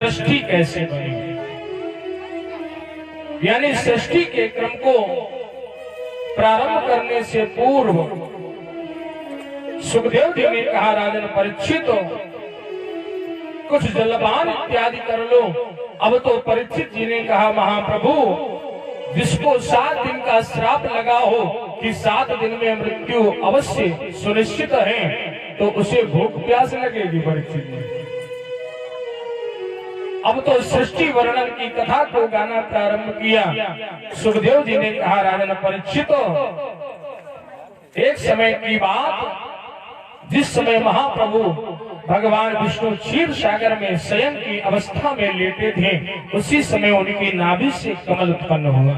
सृष्टि कैसे बनी, यानी सृष्टि के क्रम को प्रारंभ करने से पूर्व सुखदेव जी ने कहा, राजन परीक्षित कुछ जलपान इत्यादि कर लो। अब तो परीक्षित जी ने कहा, महाप्रभु जिसको 7 दिन का श्राप लगा हो कि 7 दिन में मृत्यु अवश्य सुनिश्चित है, तो उसे भूख प्यास लगेगी। परीक्षित जी अब तो सृष्टि वर्णन की कथा को गाना प्रारंभ किया। सुखदेव जी ने कहा, राजन परीक्षित एक समय की बात, जिस समय महाप्रभु भगवान विष्णु क्षीर सागर में शयन की अवस्था में लेटे थे, उसी समय उनकी नाभि से कमल उत्पन्न हुआ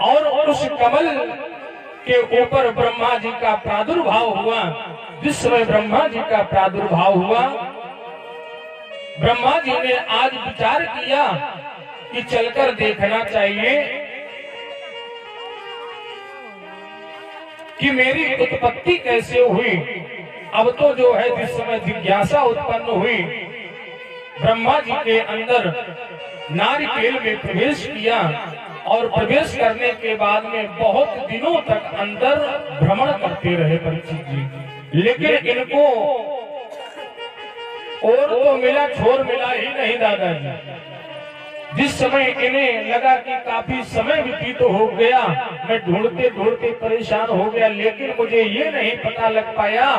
और उस कमल के ऊपर ब्रह्मा जी का प्रादुर्भाव हुआ। जिस समय ब्रह्मा जी का प्रादुर्भाव हुआ, ब्रह्मा जी ने आज विचार किया कि चलकर देखना चाहिए कि मेरी उत्पत्ति कैसे हुई। अब तो जो है जिस समय जिज्ञासा उत्पन्न हुई, ब्रह्मा जी के अंदर नारिकेल में प्रवेश किया और प्रवेश करने के बाद में बहुत दिनों तक अंदर भ्रमण करते रहे परीक्षित जी, लेकिन इनको और तो मिला, छोर मिला ही नहीं दादाजी। जिस समय इन्हें लगा कि काफी समय व्यतीत हो गया, मैं ढूंढते ढूंढते परेशान हो गया, लेकिन मुझे ये नहीं पता लग पाया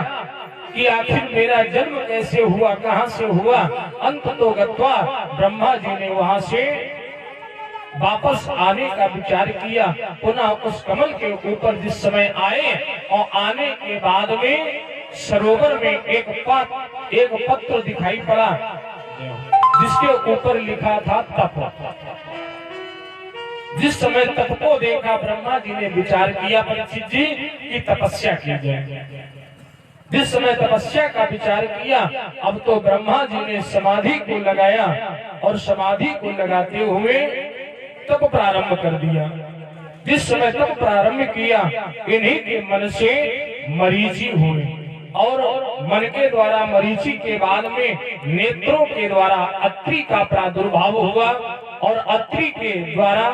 कि आखिर मेरा जन्म कैसे हुआ, कहां से हुआ। अंत तो गत्वा ब्रह्मा जी ने वहां से वापस आने का विचार किया। पुनः उस कमल के ऊपर जिस समय आए और आने के बाद में सरोवर में एक पत्र दिखाई पड़ा, जिसके ऊपर लिखा था तप। जिस समय तप को देखा, ब्रह्मा जी ने विचार किया परीक्षित जी की तपस्या की जाए। जिस समय तपस्या का विचार किया, अब तो ब्रह्मा जी ने समाधि को लगाया और समाधि को लगाते हुए तप प्रारंभ कर दिया। जिस समय तप प्रारंभ किया, इन्हीं के मन से मरीचि हुई और मन के द्वारा मरीचि के बाद में नेत्रों के द्वारा अत्रि का प्रादुर्भाव हुआ और अत्रि के द्वारा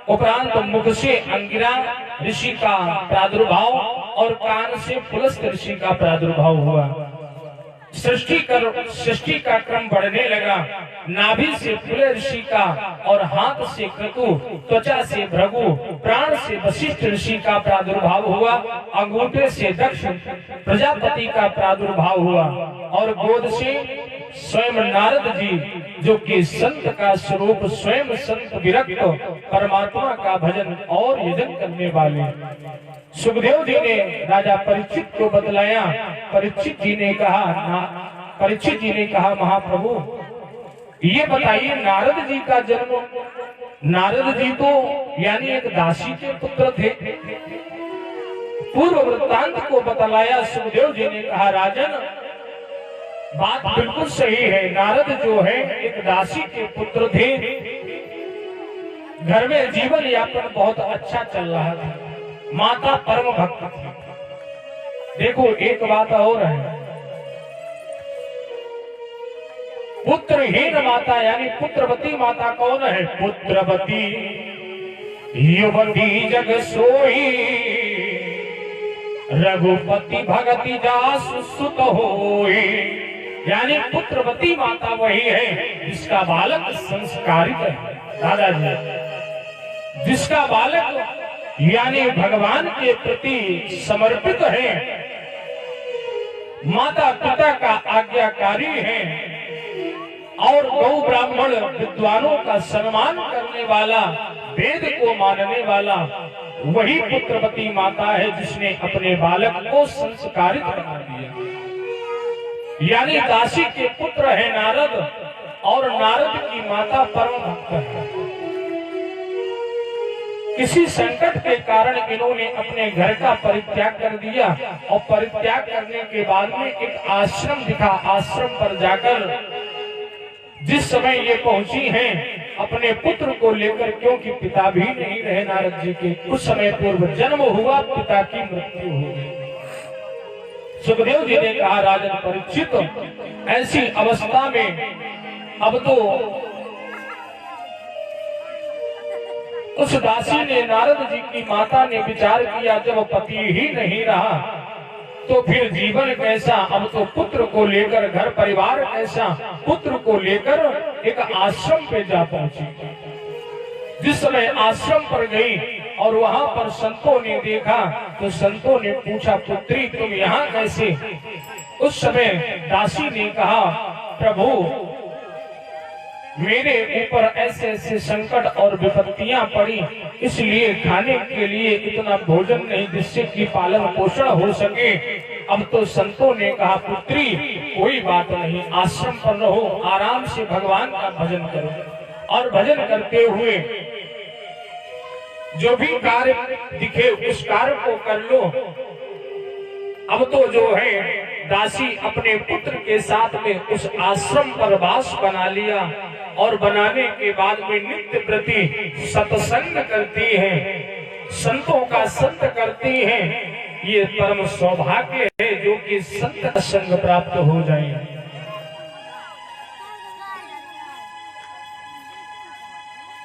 उपरांत मुख से अंगिरा ऋषि का प्रादुर्भाव और कान से पुलस्त ऋषि का प्रादुर्भाव हुआ। सृष्टि का क्रम बढ़ने लगा। नाभि से पुले ऋषि का और हाथ से क्रतु, त्वचा से भृगु, प्राण से वशिष्ठ ऋषि का प्रादुर्भाव हुआ। अंगूठे से दक्ष प्रजापति का प्रादुर्भाव हुआ और गोद से स्वयं नारद जी, जो कि संत का स्वरूप, स्वयं संत विरक्त परमात्मा का भजन और यजन करने वाले। सुखदेव जी ने राजा परीक्षित को बतलाया। परीक्षित जी ने कहा, महाप्रभु ये बताइए, नारद जी का जन्म, नारद जी तो यानी एक दासी के पुत्र थे। पूर्व वृत्तांत को बतलाया। सुखदेव जी ने कहा, राजन बात बिल्कुल सही है। नारद जो है एक दासी के पुत्र थे। घर में जीवन यापन बहुत अच्छा चल रहा था। माता परम भक्त थी। देखो एक बात और है, पुत्रहीन माता यानी पुत्रवती माता कौन है? पुत्रवती युवती जग सोई, रघुपति भगति जासु सुत होई। यानी पुत्रवती माता वही है जिसका बालक संस्कारित है दादाजी, जिसका बालक यानी भगवान के प्रति समर्पित है, माता पिता का आज्ञाकारी है और गौ ब्राह्मण विद्वानों का सम्मान करने वाला, वेद को मानने वाला, वही पुत्रवती माता है जिसने अपने बालक को संस्कारित बना दिया। यानी दासी के पुत्र है नारद और नारद की माता परम भक्त है। किसी संकट के कारण इन्होंने अपने घर का परित्याग कर दिया और परित्याग करने के बाद में एक आश्रम दिखा। आश्रम पर जाकर जिस समय ये पहुंची हैं अपने पुत्र को लेकर, क्योंकि पिता भी नहीं रहे नारद जी के, कुछ समय पूर्व जन्म हुआ, पिता की मृत्यु हो गई। सुखदेव जी ने कहा राजन परीक्षित, ऐसी अवस्था में अब तो उस दासी ने नारद जी की माता ने विचार किया, जब पति ही नहीं रहा तो फिर जीवन कैसा। अब तो पुत्र को लेकर घर परिवार कैसा, पुत्र को लेकर एक आश्रम पे जा पहुंची। जिस समय आश्रम पर गई और वहां पर संतों ने देखा तो संतों ने पूछा, पुत्री तुम यहाँ कैसे। उस समय दासी ने कहा, प्रभु मेरे ऊपर ऐसे ऐसे संकट और विपत्तियां पड़ी, इसलिए खाने के लिए इतना भोजन नहीं जिससे कि पालन पोषण हो सके। अब तो संतों ने कहा, पुत्री कोई बात नहीं, आश्रम पर रहो, आराम से भगवान का भजन करो और भजन करते हुए जो भी कार्य दिखे उस कार्य को कर लो। अब तो जो है दासी अपने पुत्र के साथ में उस आश्रम पर वास बना लिया और बनाने के बाद में नित्य प्रति सत्संग करती हैं, संतों का संत करती हैं। ये परम सौभाग्य है जो कि संत संग प्राप्त हो जाए।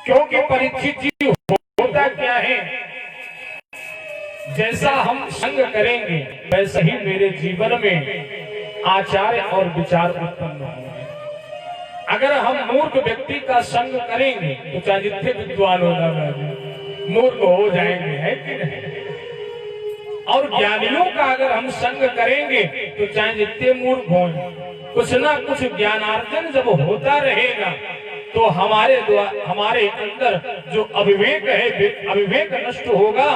क्योंकि परीक्षित जी होता क्या है, जैसा हम संग करेंगे वैसा ही मेरे जीवन में आचार और विचार उत्पन्न होंगे। अगर हम मूर्ख व्यक्ति का संग करेंगे तो चाहे जितने विद्वान हो मूर्ख हो जाएंगे, है कि नहीं। और ज्ञानियों का अगर हम संग करेंगे तो चाहे जितने मूर्ख हों, कुछ ना कुछ ज्ञानार्जन जब होता रहेगा तो हमारे अंदर जो अविवेक है, अविवेक नष्ट होगा